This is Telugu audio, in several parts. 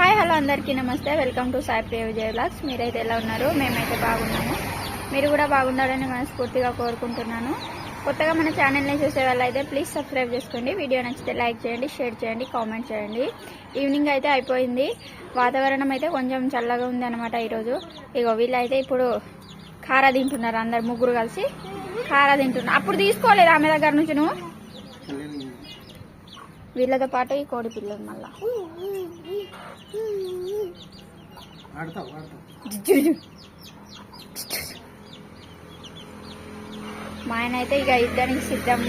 హాయ్ హలో అందరికీ నమస్తే. Welcome to Sai Priya Vijaya vlogs. మీరైతే ఎలా ఉన్నారు? మేమైతే బాగున్నాము. మీరు కూడా బాగుండాలని మనస్ఫూర్తిగా కోరుకుంటున్నాను. కొత్తగా మన ఛానల్ని చూసే వాళ్ళైతే ప్లీజ్ సబ్స్క్రైబ్ చేసుకోండి. వీడియో నచ్చితే లైక్ చేయండి, షేర్ చేయండి, కామెంట్ చేయండి. ఈవినింగ్ అయితే అయిపోయింది. వాతావరణం అయితే కొంచెం చల్లగా ఉంది అనమాట ఈరోజు. ఇగో వీళ్ళైతే ఇప్పుడు కారా తింటున్నారు. అందరు ముగ్గురు కలిసి కారా తింటున్నారు. అప్పుడు తీసుకోలేదు ఆమె దగ్గర నుంచి నువ్వు. వీళ్ళతో పాటు ఈ కోడి పిల్లలు మళ్ళా మా ఆయన అయితే ఇక ఇద్దరికి సిద్ధం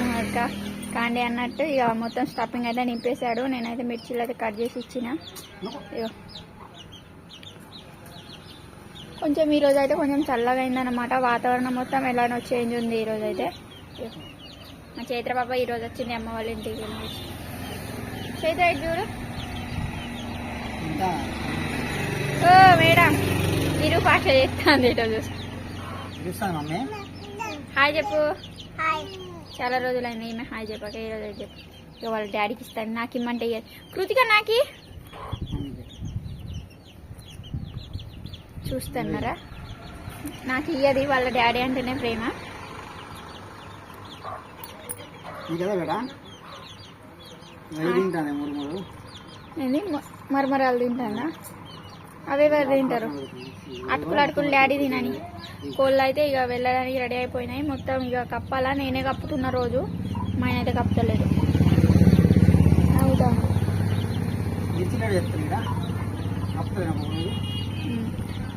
కాండి అన్నట్టు ఇక మొత్తం స్టఫింగ్ అయితే నింపేశాడు. నేనైతే మిర్చీలు అయితే కట్ చేసి ఇచ్చిన. కొంచెం ఈరోజు అయితే కొంచెం చల్లగా అయిందనమాట. వాతావరణం మొత్తం ఎలానో చేంజ్ ఉంది ఈరోజు అయితే. మా చైత్ర పాప ఈరోజు వచ్చింది అమ్మ వాళ్ళ ఇంటికి. చైత్ర ఇటు చూడు. ఓ మేడం మీరు పాట చేస్తాను ఇటో చూసి. హాయ్ చెప్పు. చాలా రోజులైంది ఈమె హాయ్ చెప్పాక. ఈరోజు చెప్పు. ఇక వాళ్ళ డాడీకి ఇస్తాను. నాకు ఇమ్మంటే కృతిక నాకి చూస్తున్నారా? నాకు ఇయ్యది. వాళ్ళ డాడీ అంటేనే ప్రేమ. ఏంది మరమరాలు తింటానా? అవే తింటారు. అటుకులు డాడీ తినని. కోళ్ళు అయితే ఇక వెళ్ళడానికి రెడీ అయిపోయినాయి. మొత్తం ఇక కప్పాలా. నేనే కప్పుతున్న రోజు. మా ఆయన అయితే కప్పలేదు. అవుతాను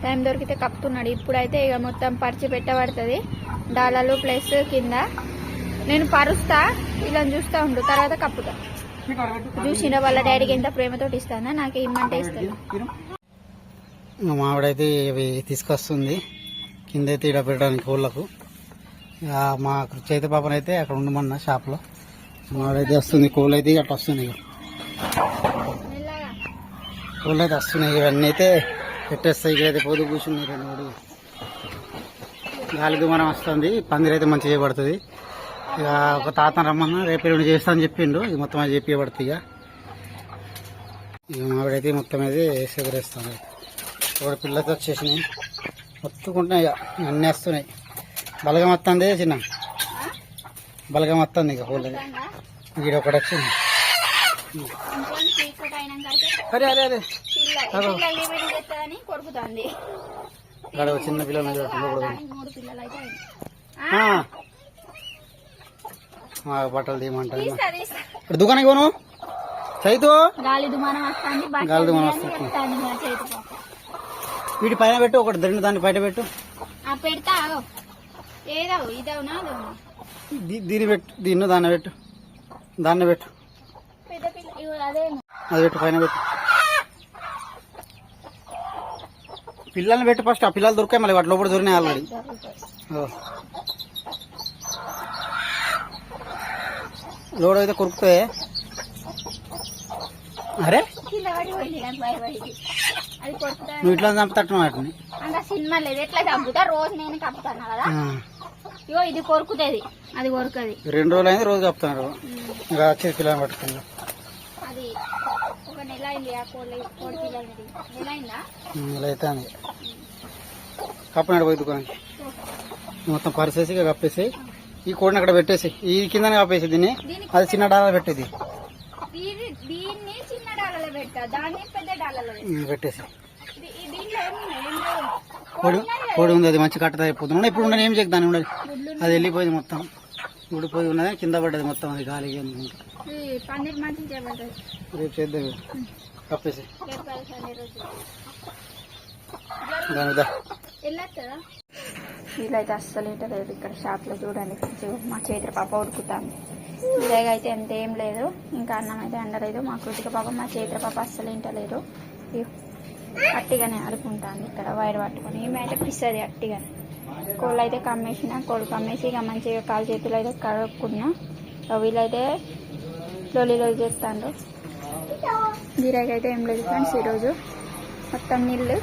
టైం దొరికితే కప్పుతున్నాడు. ఇప్పుడైతే ఇక మొత్తం పరిచి పెట్టబడుతుంది. డాలాలు ప్లస్ కింద నేను పరుస్తా. ఇలా చూస్తూ ఉండు. తర్వాత కప్పుతా. చూసిన వాళ్ళ డాడీకి ఎంత ప్రేమతోటి ఇస్తానా. నాకు ఇమ్మంటే ఇస్తాను. మావిడైతే ఇవి తీసుకొస్తుంది కింద అయితే ఇడ పెట్టడానికి కోళ్ళకు. మా చైత పాపనైతే అక్కడ ఉండమన్నా షాప్లో. మావిడైతే వస్తుంది. కోళ్ళు అయితే అట్లా వస్తున్నాయి. కోళ్ళు అయితే వస్తున్నాయి. ఇవన్నీ అయితే పెట్టేస్తాయి. ఇక్కడైతే పొద్దు కూర్చున్నాయి. రెండు గాలి దుమారం వస్తుంది. పందిరైతే మంచిగా చేయబడుతుంది. ఇక ఒక తాతను రమ్మన్నా రేపు రెండు చేస్తా అని చెప్పిండు. ఇది మొత్తం అది చెప్పబడుతుంది. ఇక మావిడైతే మొత్తం అయితే సెగరేస్తాను. ఒకటి పిల్లతో వచ్చేసినాయి. మొత్తుకుంటున్నాయి. ఇక అన్నీ వస్తున్నాయి. బలగం వస్తుంది. చిన్న బలగం వస్తుంది. ఇక పూలది ఇక్కడ ఒకటి వచ్చింది. అరే అరే అరే అక్కడ చిన్న పిల్లలు బట్టలు తీయమంటారు. ఇప్పుడు దుకాణానికి పోను చైతు. గాలి దుమానం వస్తుంది. వీటి పైన పెట్టు. ఒకటి రెండు దాన్ని బయట పెట్టు. దీన్ని పెట్టు. దీన్ని దాన్ని పెట్టు. దాన్ని పెట్టు. అది పెట్టు. పైన పెట్టు. పిల్లల్ని పెట్టు ఫస్ట్. ఆ పిల్లలు దొరికాయి. మళ్ళీ వాటి లోపల దొరినాయి ఆల్రెడీ. లోడ్ అయితే కొరుకుతాయి. అరే నువ్వు ఇట్లా చంపుతట్టు వాటిని. సినిమా లేదు. ఎట్లా చంపుతా? రోజు నేను కప్పుతాను కదా. ఇగో ఇది కొరుకుతుంది. అది కొరుకది. 2 రోజులు అయింది. రోజు కప్పుతున్నారు. ఇంకా వచ్చేది పిల్లలు పట్టుకుని. అది ఒక నెల అయింది. ఆ కోడి పిల్లలది నెల అయిందా? నెల అవుతుంది. కప్పినాడు పోయి దుకాణానికి. మొత్తం పరిసేసి ఇక కప్పేసి ఈ కోడిని అక్కడ పెట్టేసి ఈ కిందనే కప్పేసి దీన్ని. అది చిన్న డాలా పెట్టేది. దీన్ని చిన్న డాలలో పెట్టా. దాన్ని పెద్ద డాలలో పెట్టేసి కోడి ఉంది. అది మంచి కట్టదా అయిపోతున్నా. ఇప్పుడు ఉండని ఏం చేయకు. దాన్ని ఉండదు. అది వెళ్ళిపోయింది. మొత్తం ఊడిపోయి ఉన్నది. కింద పడ్డది మొత్తం. అది గాలిగా రేపు చేద్దాం. కప్పేసి వీళ్ళైతే అస్సలు లేదు. ఇక్కడ షాప్లో చూడండి. మా చైత్ర పాప ఉడుకుతాను. ఇలాగ అయితే ఎంత ఏం లేదు. ఇంకా అన్నం అయితే అండలేదు. మా కృతిక పాప మా చైత్ర పాప అస్సలు ఇంటలేదు. అట్టిగానే ఆడుకుంటాను. ఇక్కడ వైర్ పట్టుకొని ఏమి అయితే పిస్తుంది అట్టిగానే. కోళ్ళు అయితే కమ్మేసిన. కోళ్ళు కమ్మేసి ఇక మంచిగా కాలు చేతులు అయితే కడుక్కున్నా. వీళ్ళైతే లొల్లి చేస్తాను. గిరాకైతే ఏం లేదు ఫ్రెండ్స్. ఈరోజు మొత్తం నీళ్ళు.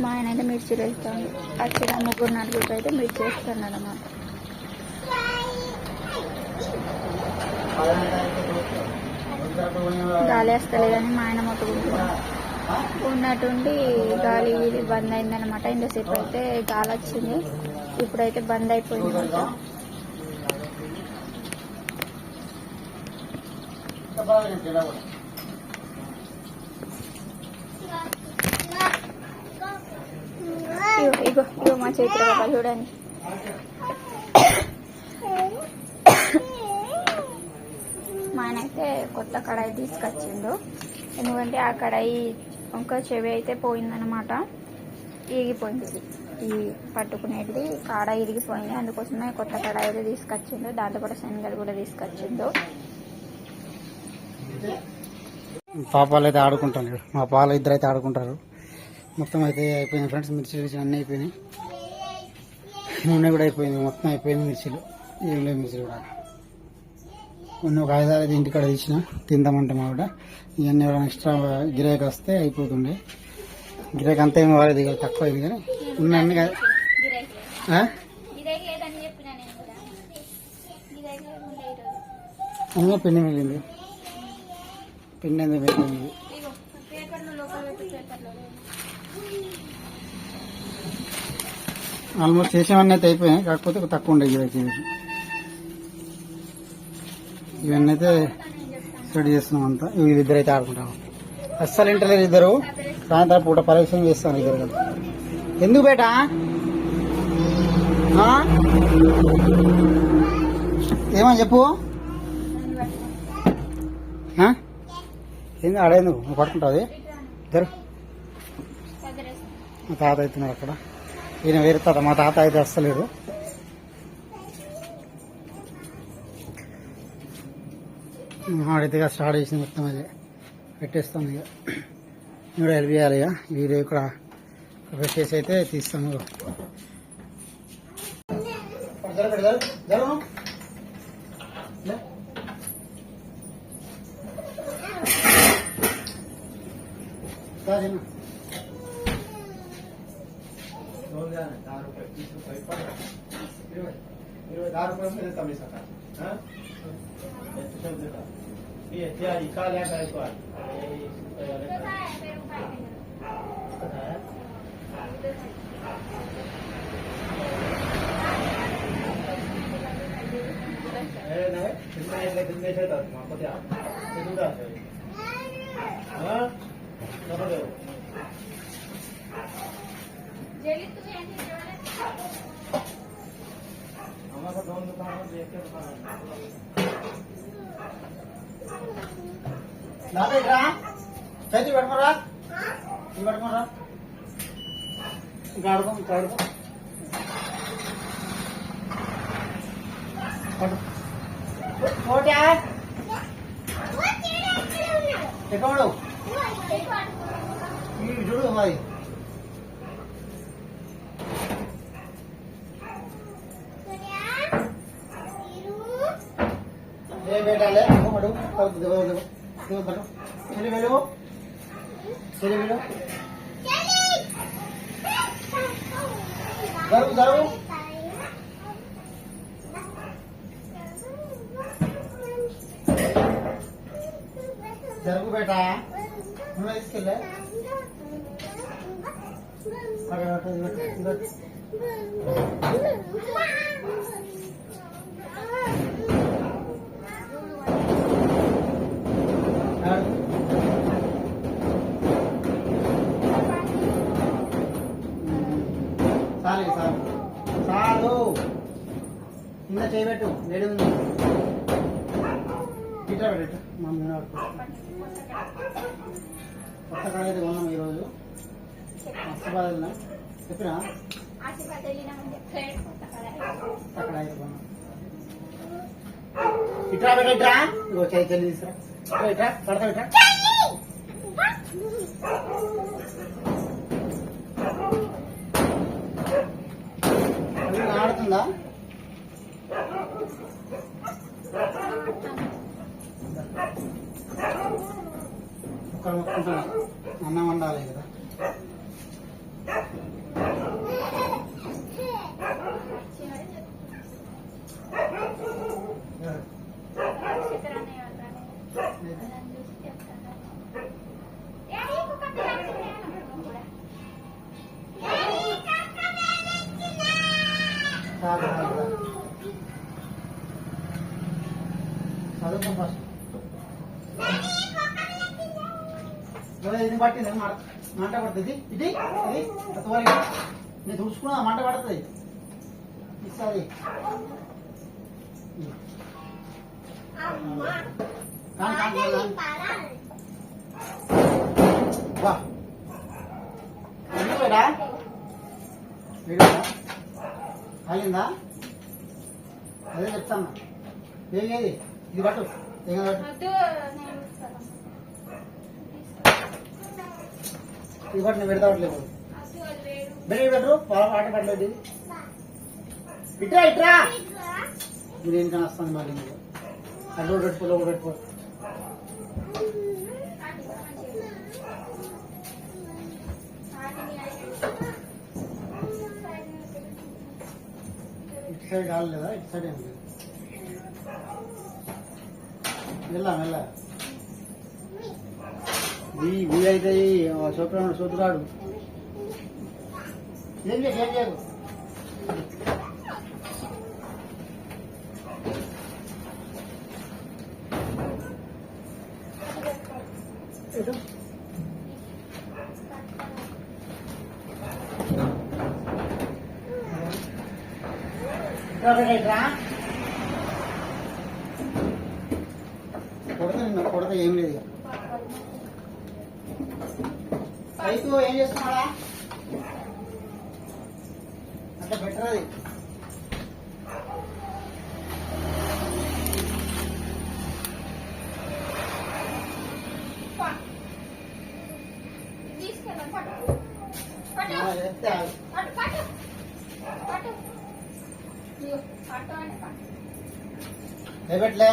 మా ఆయన అయితే మిర్చి వేస్తాను. వచ్చిన 3-4 అయితే మిర్చి వేస్తున్నాడు అన్నమాట. గాలి వస్తలేదని మా ఆయన మొత్తుకుంటున్నాడు. ఉన్నట్టుండి గాలి బంద్ అయిందనమాట. ఇంతసేపు అయితే గాలి వచ్చింది, ఇప్పుడైతే బంద్ అయిపోయింది మొత్తం. ఇగో ఇగో మా చైత్ర బాబా చూడండి. మా ఆయన అయితే కొత్త కడాయి తీసుకొచ్చిండు. ఎందుకంటే ఆ కడాయి ఒక చెవి అయితే పోయిందనమాట, ఇరిగిపోయింది. ఈ పట్టుకునేది కాడ ఇరిగిపోయింది, అందుకోసమే కొత్త కడాయి అయితే తీసుకొచ్చిండు. దాంతో కూడా శనగలు కూడా తీసుకొచ్చిండు. పాపాలు అయితే ఆడుకుంటారు, మా పాలు ఇద్దరు అయితే ఆడుకుంటారు. మొత్తం అయితే అయిపోయింది ఫ్రెండ్స్, మిర్చీలు అన్నీ అయిపోయినాయి, నూనె కూడా అయిపోయింది, మొత్తం అయిపోయింది. మిర్చీలు ఏం లేవు, మిర్చీలు కూడా కొన్ని ఒక 5-6 అయితే ఇంటికాడ తీసిన తిందామంటే మా కూడా. ఇవన్నీ ఎవరైనా ఎక్స్ట్రా గిరాకీ వస్తే అయిపోతుండే. గిరాకీ అంతా ఏమి వాడేది కదా, తక్కువ అయింది కానీ ఉన్నాన్ని కదా. అన్నీ పిండి మిగిలింది, పిండి ఎందుకు మిగిలింది. ఆల్మోస్ట్ చేసేవన్నీ అయితే అయిపోయాయి, కాకపోతే తక్కువ ఉండే గిరాకీ. ఇవన్నీ అయితే రెడీ చేస్తున్నాం అంతా. వీళ్ళిద్దరు అయితే ఆడుకుంటాము, అస్సలు ఇంటర్లేరు ఇద్దరు. సాయంత్రం పూట పరీక్షలు చేస్తాను ఇద్దరు కదా. ఎందుకు బేటా ఏమని చెప్పు, ఏంది ఆడేందుకు నువ్వు పడుకుంటుంది ఇద్దరు. మా తాత అవుతున్నారు అక్కడ, ఈయన వేరే తాత. మా తాత అయితే వస్తలేడు. ఆడైతే స్టార్ట్ చేసిన మొత్తం అదే పెట్టేస్తాను. ఇక కూడా హెల్ప్ చేయాలి. ఇక వీడియో ఇక్కడ పెట్టేసి అయితే తీస్తాను. చేతి పెట్టుకోరా, పెట్టుకోరా, ఇంకా ఆడుకో, ఇంకా ఆడుకో. ఎక్కడు చూడు మరి. ఏ బేటాలే మడు చెలి వెళ్ళు, చెలి వెళ్ళు, జరుగు జరుగు. జరుగు బేటా, నువ్వు తీసుకెళ్ళే చాలు చాలు చాలు. కింద చేయబెట్టు, వేడి ఉంది. ఇట్లా పెట్టు, మమ్మీ కొత్త కాడ అయితే కొన్నాం ఈరోజు. మస్తు వెళ్ళినాం, చెప్పినా అక్కడ అయితే కొన్నాం. ఇట్లా పెట్టా, ఇగో చేయి చెల్లి తీసుకురా. ఇట్లా పడతా, ఇట్లా ఆడుతుందా? ఒక్కడ మొక్కుంటున్నా, అన్నం వండాలి కదా. ఇది పట్టింది మంట పడుతుంది ఇది నేను తుడుచుకున్నా మంట పడుతుంది ఈసారి వా అయిందా అదే చెప్తాను ఏది ఇది పట్టు ఏం పట్టు ఇది పట్టు నేను పెడతావట్లేదు పెట్టరు పాట పడలేదు ఇట్రా ఇట్రా మీరు ఏంటని వస్తుంది మళ్ళీ మీరు అడ్డు పెట్టుకో పెట్టుకో ఇటు సైడ్ కాలేదా ఇటు సైడ్ ఏం లేదు వెళ్ళా వెళ్ళా వీ అయితే సోతురాడు ఏం చేయకు కొడతా ఏం లేదు రైతు ఏం చేస్తున్నాడా అంటే బెటర్ అది పెట్టలే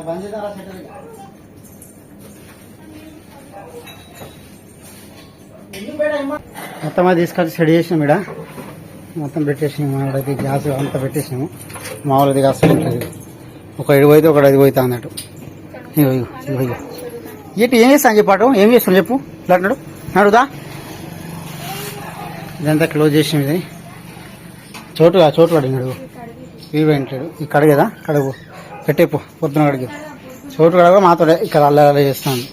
బంద్ చేద్దాం సెటిల్ మొత్తం అది తీసుకొచ్చి సెట్ చేసినాం ఇక్కడ మొత్తం పెట్టేసినాము అక్కడైతే గ్యాస్ అంతా పెట్టేసినాము మామూలుగా అసలు ఉంటుంది ఒక 7 పోయితే ఒక 5 పోతా అన్నట్టు ఇటు ఏం చేస్తాను చెప్పాడు ఏం చేస్తాను చెప్పు ఇట్లా అంటున్నాడు నడుదా ఇదంతా క్లోజ్ చేసిన ఇది చోటు అడిగినాడు ఇవి అంటాడు ఈ కడిగేదా కడుగు పెట్టేపు పొద్దున కడిగి చోటు కడగ మాతోడే ఇక్కడ అల్ల చేస్తాను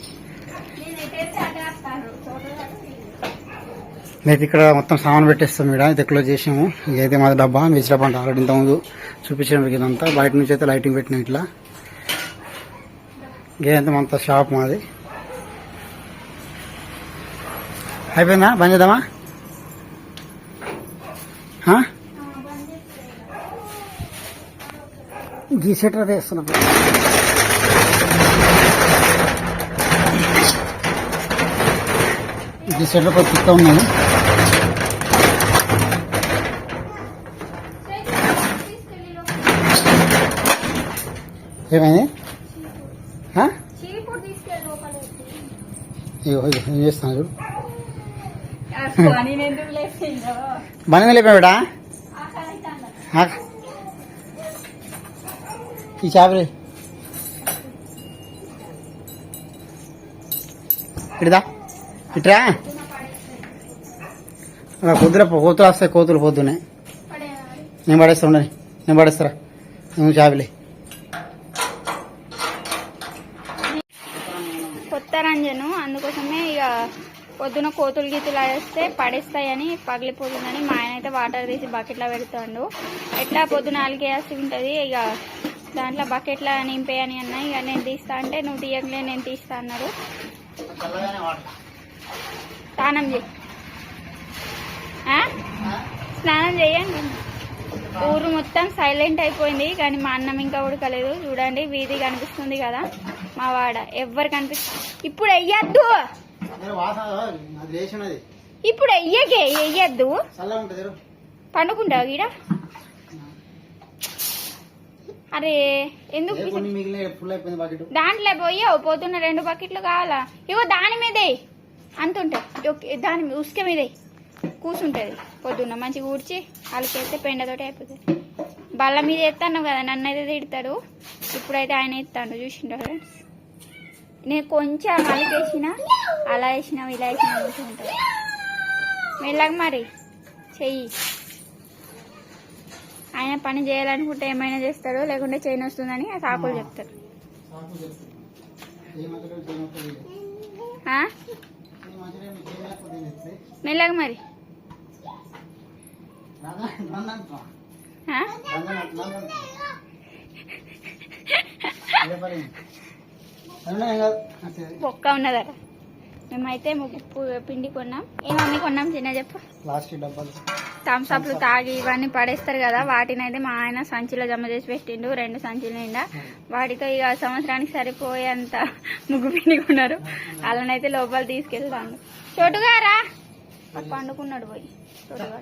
అయితే ఇక్కడ మొత్తం సామాన్ పెట్టేస్తాం ఇక్కడ అయితే క్లోజ్ చేసాము ఇదైతే మాది డబ్బా వెజ్ డబ్బా అంటే ఆల్రెడీ ఇంతకుముందు చూపించడం ఇదంతా బయట నుంచి అయితే లైటింగ్ పెట్టినాం ఇట్లా ఇదంతా మొత్తం షాప్ మాది అయిపోయిందా బంద్ చేద్దామా గీ సెటర్ వేస్తున్నాం గీ సెటర్ కొద్ది తిక్క ఉన్నది ఏమైంది ఏం చేస్తున్నా చూడు బనీ లేపా ఈ చేపలే ఇటుదా ఇట్రా కోతులు వస్తాయి కోతులు పొద్దునే నేను పడేస్తా ఉండని నేను పడేస్తారా నువ్వు చేపలే కొత్త రంజను అందుకోసమే ఇక పొద్దున కోతులు గీతులు వేస్తే పడేస్తాయని పగిలిపోతుందని మా ఆయన అయితే వాటర్ తీసి బకెట్లో పెడతాడు ఎట్లా పొద్దున 4 వేసి ఉంటుంది ఇక దాంట్లో బకెట్లో నింపేయని అన్న ఇక నేను తీస్తా అంటే నువ్వు తీయకలే నేను తీస్తా అన్నారు స్నానం చేయి స్నానం చేయండి ఊరు మొత్తం సైలెంట్ అయిపోయింది కానీ మా అన్నం ఇంకా ఉడకలేదు చూడండి వీధి కనిపిస్తుంది కదా మా వాడ ఎవ్వరు కనిపిస్తుంది ఇప్పుడు వెయ్యద్దు ఇప్పుడు వెయ్యద్దు పండుకుంటావు గీడ అరే ఎందుకు దాంట్లో పోయి పోతున్న 2 బకెట్లు కావాలా ఇగో దాని మీదే అంతుంటాయి దాని ఉసుక మీదే కూర్చుంటది పొద్దున్న మంచిగా ఊడ్చి అలకేస్తే పెండతోటి అయిపోతుంది బల్ల మీద ఎత్తాను కదా నన్ను అయితే తిడతాడు ఇప్పుడైతే ఆయన ఎత్తాడు చూసిండు ఫ్రెండ్స్ నేను కొంచెం అలకేసిన అలా వేసినా ఇలా వేసినా కూర్చుంటుంది మెల్లగా మరి చెయ్యి ఆయన పని చేయాలనుకుంటే ఏమైనా చేస్తాడు, లేకుంటే చేయని వస్తుందని సాకులు చెప్తాడు. ఆ? మెల్లగా మరి. ఆ? ఒక్క ఉన్నదట. మేమైతే పిండి కొన్నాం. ఏ మమ్మీ కొన్నాం చిన్న చెప్పు. థమ్స్అప్లు తాగి ఇవన్నీ పడేస్తారు కదా, వాటిని అయితే మా ఆయన సంచిలో జమ చేసి పెట్టిండు 2 సంచుల నిండా. వాటితో ఇక సంవత్సరానికి సరిపోయేంత ముగ్గు పిండి కొన్నారు. అలానైతే లోపల తీసుకెళ్తాను. చోటుగారా పండుకున్నాడు పోయి. చోటుగా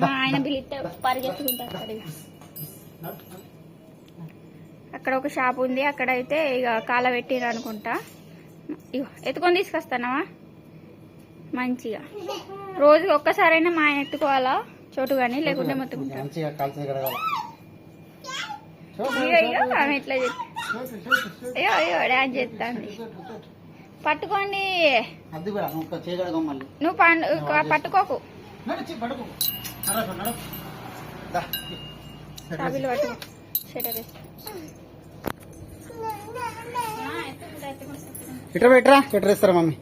మా ఆయన పిలిస్తే పరిగెత్తుకుంటారు. అక్కడ ఒక షాప్ ఉంది, అక్కడైతే ఇక కాల పెట్టిరు అనుకుంటా. ఇగో ఎత్తుకొని తీసుకొస్తానవా మంచిగా. రోజుకి ఒక్కసారైనా మా ఆయన ఎత్తుకోవాలా చోటు కానీ, లేకుంటే మొత్తుకుంటా. ఆమె ఎట్లా చెప్పి అయ్యో అయ్యో డాన్స్ చేస్తాంది. పట్టుకోండి. నువ్వు పట్టుకోకు. చాబీలు పట్టుకో. షటర్ ఇట్రా పెట్టరా, షటర్ ఇస్తారా మమ్మీ?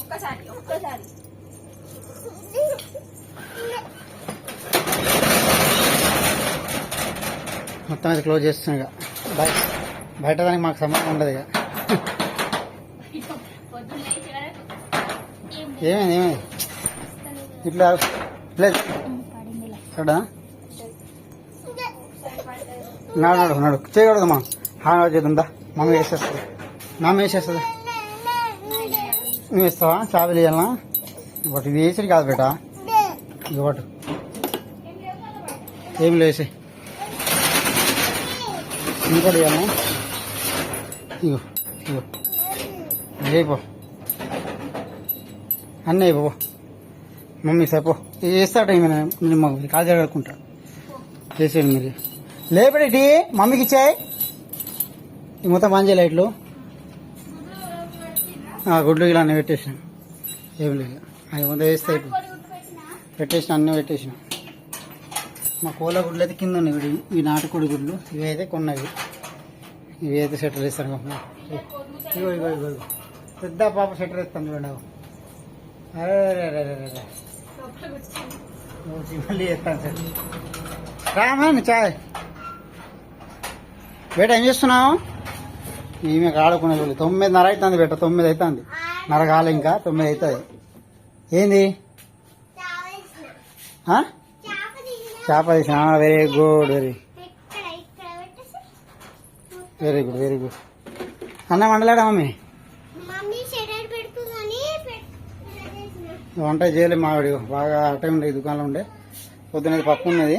ఒక్కసారి మొత్తం అది క్లోజ్ చేస్తున్నాయి. ఇక బయట దానికి మాకు సంబంధం ఉండదు. ఇక ఏమైంది ఇట్లా లేదు చూడా. నాడు చేయకూడదమ్మా. హాన్ చేద్దా మమ్మీ వేసేస్తుంది. మమ్మీ వేసేస్తుంది. నువ్వు వేస్తావా? చాబీలు వేయాలనా? బట్ ఇది వేసేది కాదు బేట. ఇక బట్ ఏం లేసి ఇంకోటి వేయాలనా? ఇగో ఇగో అయిపో అన్నీ అయిపో. మమ్మీ సరిపో వేస్తాట. నేను మాకు కాలు జరగకుంటా చేసేయండి మీరు. లేపడేటి మమ్మీకి ఇచ్చాయి. ఈ మొత్తం బంద్ చేయ లైట్లు. గుడ్లు ఇలా అన్నీ పెట్టేసాను. ఏం లేదు అవి మొత్తం వేస్తే పెట్టేసిన, అన్నీ పెట్టేసిన. మా కోళ్ళ గుడ్లు అయితే కింద ఉన్నాయి. ఈ నాటుకోడి గుడ్లు ఇవి అయితే కొన్నవి. ఇవి అయితే సెటర్ వేస్తాను. ఇగో ఇగో ఇగో పెద్ద పాప సెటర్ వేస్తాను చూడండి. అరే మళ్ళీ వేస్తాను సార్. రామాయణ చాయ్ బేట ఏం చేస్తున్నావు? ఈమె ఆడుకునే 9:30 అవుతుంది బేట. 9 అవుతుంది. నరకాలి ఇంకా 9 అవుతుంది. ఏంది చేప తీసిన? Very good very good very good. అన్నం వండలేడా మమ్మీ? వంట చేయలేదు మావిడి. బాగా టైం ఉండే దుకాణంలో ఉండే. పొద్దున్నది పప్పు ఉన్నది.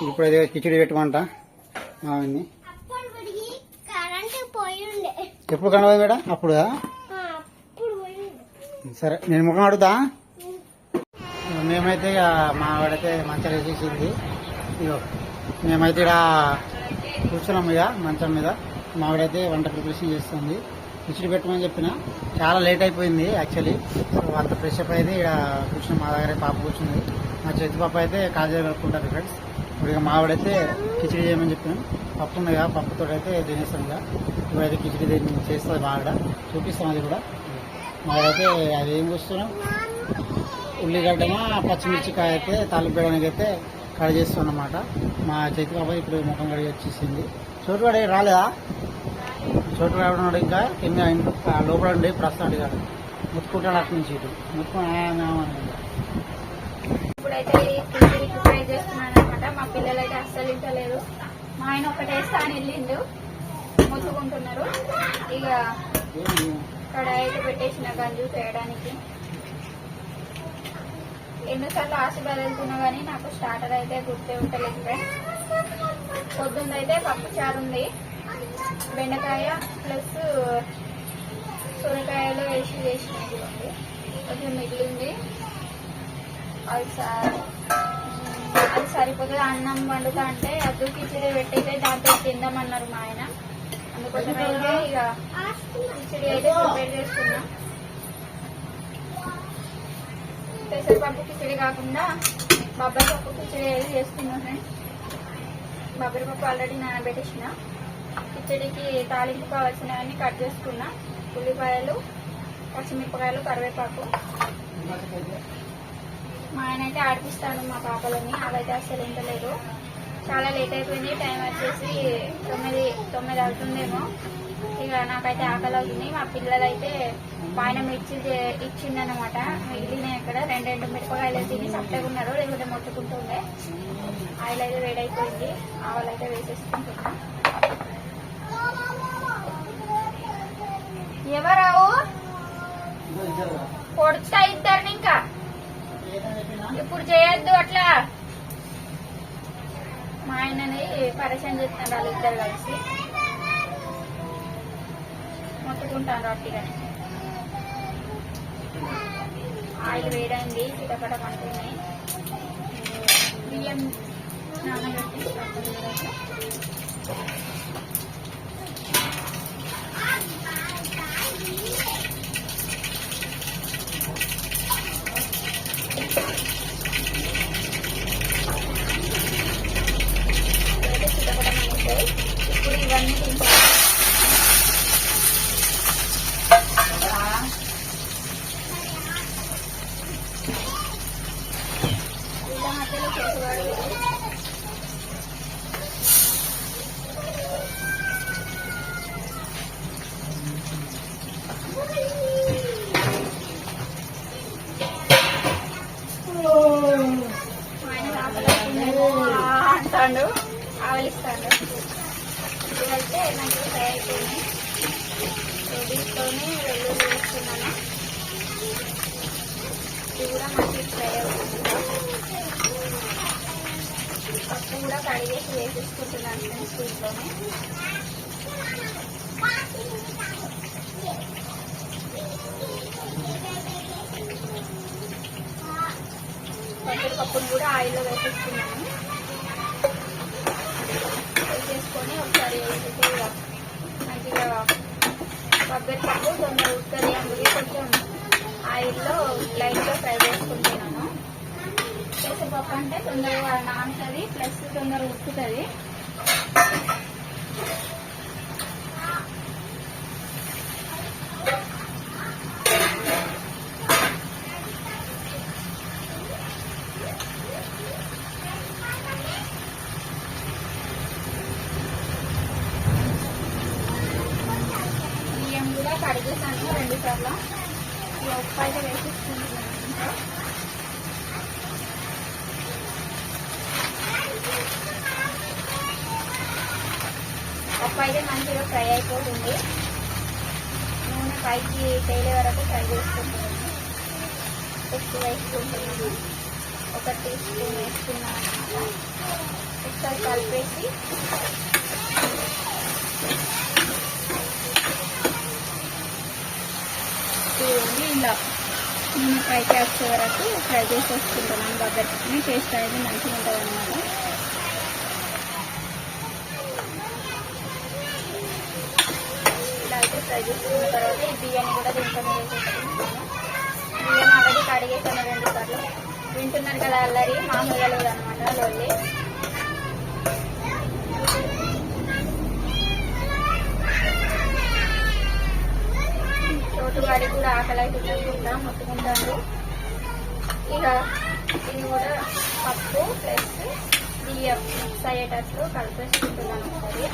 ఇప్పుడైతే కిచిడి పెట్టమంట మావిని. ఎప్పుడు కనవదు మేడం? అప్పుడు సరే నేను ముఖం అడుగుతా. మేమైతే ఇక మా ఆవిడైతే మంచం వేసేసింది. ఇగో మేమైతే ఇక్కడ కూర్చున్నాం ఇక మంచం మీద. మా ఆవిడైతే వంట ప్రిపరేషన్ చేస్తుంది. కిచిడి పెట్టమని చెప్పిన. చాలా లేట్ అయిపోయింది యాక్చువల్లీ. సో అంత ఫ్రెష్ అప్ అయితే ఇక్కడ కూర్చున్నాం. మా దగ్గర పాప కూర్చుంది. మా చేతి పాప అయితే కాజా కలుపుకుంటారు ఫ్రెండ్స్. ఇప్పుడు ఇక మా ఆవిడైతే కిచిడి చేయమని చెప్పాను. పప్పు ఉంది కదా, పప్పుతో అయితే తినేస్తాం ఇక. ఇప్పుడైతే కిచిడి చేస్తుంది మా ఆవిడ. చూపిస్తాం అది కూడా. మా ఆవిడైతే అది ఏం చూస్తున్నాం, ఉల్లిగడ్డమా పచ్చిమిర్చి కాయ అయితే తాలింపు వేయడానికి అయితే కట్ చేస్తున్నమాట. మా చేతి పాప ఇప్పుడు ముఖం కడిగి వచ్చేసింది. చోటువాడు రాలేదా? చోటు రావడం ఇంకా కింద లోపల ఉండి ప్రస్తుతం కాదు ముట్టుకుంటాడు. అటు నుంచి ఇటు ముట్టుకుని ఇప్పుడైతే ప్రిపేర్ చేస్తున్నాను అనమాట. మా పిల్లలు అయితే అస్సలు ఇంటలేదు. మా ఆయన ఒకటి వేస్తా అని వెళ్ళిండు, ముచ్చుకుంటున్నారు. ఇక కడాయి అయితే పెట్టేసిన గంజు చేయడానికి. ఎన్నోసార్లు ఆశీర్వాదం వెళ్తున్నా కానీ నాకు స్టార్టర్ అయితే గుర్తే ఉండలేదు. పొద్దున్నైతే పప్పు చారు ఉంది, బెండకాయ ప్లస్ సొరకాయలు వేసి చేసినది ఉంది. కొంచెం మిగిలింది. అది సరిపోతుంది. అన్నం వండుతా అంటే అద్దు కిచిడి పెట్టయితే దాంతో తిందామన్నారు మా ఆయన. అందుకోసం అయితే ఇక కిచిడి అయితే ప్రిపేర్ చేస్తున్నాం. పెసరపప్పు కిచిడి కాకుండా బొబ్బరి పప్పు కిచడి చేస్తున్నాను ఫ్రెండ్స్. బొబ్బరి పప్పు ఆల్రెడీ నానబెట్టేసిన. కిచడికి తాలింపు కావాల్సినవన్నీ కట్ చేసుకున్నా. ఉల్లిపాయలు, పచ్చిమిరపకాయలు, కరివేపాకు. మా ఆయన అయితే ఆడిపిస్తాడు మా పాపలని. అవైతే అసలు ఇంటలేదు. చాలా లేట్ అయిపోయింది. టైం వచ్చేసి 9 అవుతుందేమో. ఇక నాకైతే ఆకలి అవుతుంది. మా పిల్లలు అయితే పైన మిర్చి ఇచ్చిందనమాట. మిగిలినాయి అక్కడ 2 మిరపకాయలు తిని సప్పగా ఉన్నారు, లేకపోతే మొత్తుకుంటుండే. ఆయిల్ అయితే వేడైపోయింది. ఆవులు అయితే వేసేసుకుంటున్నా. ఎవరావు పొడుచుతా ఇద్దరిని ఇంకా ఇప్పుడు చేయొద్దు అట్లా. మా ఆయనని పరిచయం చేస్తున్నారు వాళ్ళు ఇద్దరు కలిసి. మొత్తుకుంటాను రొట్టిగాని. ఆయిల్ వేడైంది, చిటపట మంటున్నాయి. బియ్యం నానబెట్టి ఇప్పుడు ఇవన్నీ తింటాం. ఇలా మధ్యలో చేసేవాడు. ఆయన అంటాడు, ఆవలిస్తాడు. ఇవైతే నాకు ఫ్రై అయిపోయినాయి. దీంట్లోనే వెల్లుల్లి వేస్తున్నాను. ఇది కూడా మంచి ఫ్రై అవుతుంది. పప్పు కూడా కడిగేసి వేసేసుకుంటున్నాను ఫ్రెండ్స్ దీంట్లోనే. పప్పును కూడా ఆయిల్లో వేసేసుకున్నాను. వేసేసుకొని ఒకసారి మంచిగా కొబ్బరి పప్పు తొందర ఉడుతుంది. అందుకే కొంచెం ఆయిల్లో లైట్గా ఫ్రై చేసుకుంటున్నాను. పెసరపప్పు అంటే తొందరగా నానుతుంది, ప్లస్ తొందరగా ఉడుకుతుంది. బియ్యం కూడా కడిగేసాను 2 సార్లు. ఉప్పు అయితే వేసేసుకుంటున్నాను. పప్పు అయితే మంచిగా ఫ్రై అయిపోతుంది. నూనె పైకి తేలే వరకు ఫ్రై చేసుకుంటున్నాను. ఎక్కువ వేసుకుంటున్నాను. 1 టీ స్పూన్ వేసుకున్నాను అన్నమాట. ఒకసారి కలిపేసి ఇలా నూనె పైకి వచ్చే వరకు ఫ్రై చేసి వస్తుంటున్నాను. బొబ్బరి టేస్ట్ అనేది మంచిగా ఉంటుంది అన్నమాట. ఇలా అయితే ఫ్రై చేసుకున్న తర్వాత ఈ బియ్యాన్ని కూడా దీంట్లో వేసేసుకుంటున్నాను. బియ్యం ఆల్రెడీ కడిగేసాను 2 సార్లు. వింటున్నారు కదా అల్లరి, మామూలుగా లేదనమాట లొల్లి. చోటువాడి కూడా ఆకలి అవుతుందా మొత్తుకుంటాడు. ఇక ఇది కూడా పప్పు ప్లస్ బియ్యం మిక్స్ అయ్యేటట్టు కలిపేసుకుంటున్నాను ఒకసారి.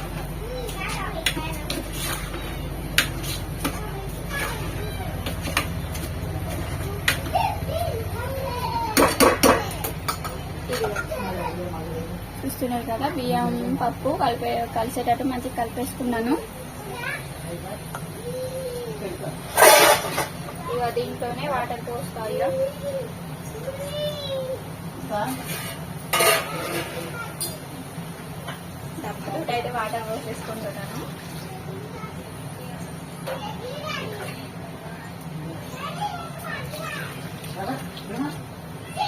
చూస్తున్నారు కదా బియ్యం పప్పు కలిసేటట్టు మంచిగా కలిపేసుకున్నాను. ఇక దీంట్లోనే వాటర్ పోస్తాయి. డబ్బుతో అయితే వాటర్ పోసేసుకుంటున్నాను.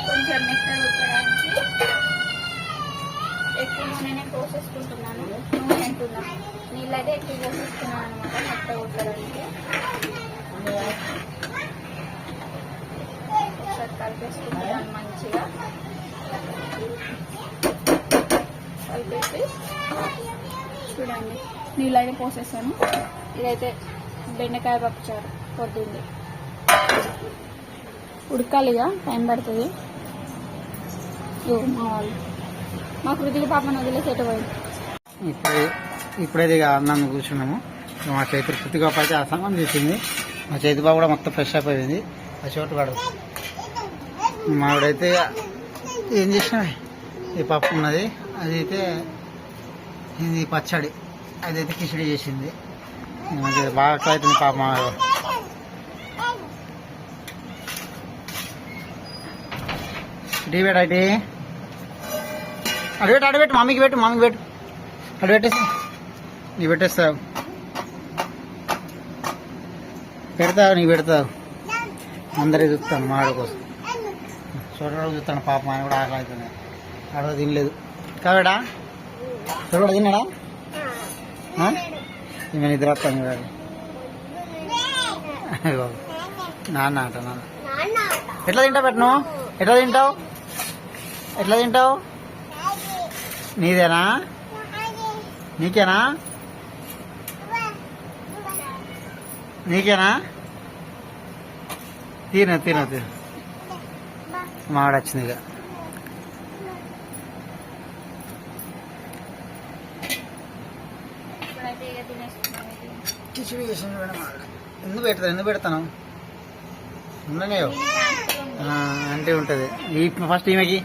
కొంచెం మెత్తగా ఉడకడానికి ఎక్కువ నూనెనే పోసేసుకుంటున్నాను. నూనె అంటున్నా, నీళ్ళైతే ఎక్కువ పోసేసుకున్నాను అనమాట మెత్తగా ఉడకడానికి. ఒకసారి కలిపేసుకుంటున్నాను మంచిగా. కలిపేసి చూడండి నీళ్ళైతే పోసేస్తాను. ఇదైతే బెండకాయ పప్పుచారు పొద్దుంది, ఉడకాలిగా టైం పడుతుంది. మా వాళ్ళు మా కృతిక పాపను వదిలేసి ఎటు పోయింది. ఇప్పుడైతే ఇక అన్నం కూర్చున్నాము. మా చేతి కృతిక పాప అయితే అసంగం చేసింది. మా చేతి బాబు కూడా మొత్తం ఫ్రెష్ అయిపోయింది. ఆ చోటు వాడు మావిడైతే ఏం చేసినా ఈ పప్పు ఉన్నది, అదైతే ఇది పచ్చడి, అదైతే కిచడి చేసింది. బాగా అవుతుంది పాప. మా టీ పెట్ట అయితే అడబెట్టు మమ్మీకి పెట్టు అడు పెట్టేసి నీకు పెట్టేస్తావు, నీకు పెడతావు. అందరికి చూస్తాను మాడ కోసం, చూడడం చూస్తాను. పాప ఆయన కూడా ఆకలి అవుతుంది, ఆడ తినలేదు కావేడా. చూడ తిన్నాడా? ఈమె నిద్ర వస్తాను వాడు. నాన్న అంట నాన్న. ఎట్లా తింటావు పెట్టను? ఎట్లా తింటావు? నీదేనా? నీకేనా? తిను మావిడ వచ్చింది ఇక. కిచిడి చేసింది మేడం. ఎందుకు పెడతాను? ఉండనే అంటే ఉంటుంది. ఫస్ట్ ఈమెకి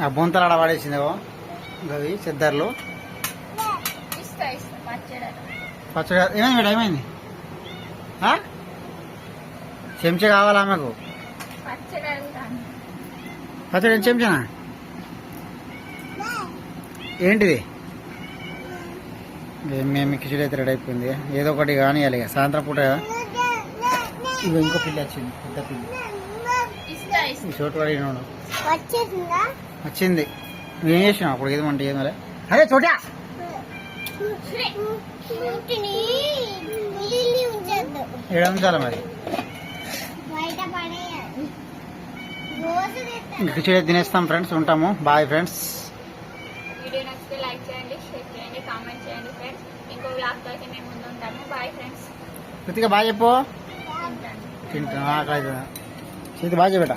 ఆ బొంతలు ఆడ పడేసిందేవో గవి చెద్దర్లు. పచ్చడి ఏమైంది మేడం? ఏమైంది? చెంచా కావాలా ఆమెకు? పచ్చడి చెంచానా? ఏంటిది? మేము కిచడి అయితే రెడీ అయిపోయింది. ఏదో ఒకటి కానియాలి ఇక సాయంత్రం పూట. ఇవి ఇంకో పిల్ల వచ్చింది, పెద్ద పిల్ల. ఈ చోటు పడినాడు వచ్చింది. నువ్వేం చేసినావు అప్పుడు? ఏది వంట ఏమలే. అదే చోటా 7 నిమిషాలు మరి. ఇంక కిచడి తినేస్తాం ఫ్రెండ్స్. ఉంటాము. Bye friends. వీడియో నచ్చితే లైక్ చేయండి, షేర్ చేయండి, కామెంట్ చేయండి ఫ్రెండ్స్. ఇంకో వ్లాగ్తో అయితే మేము ముందు ఉంటాము. Bye friends. కృతిక బాయ్ చెప్పు. తింటాను ఆకలి అవుతుంది. చేతి బాయ్ చెప్పేట.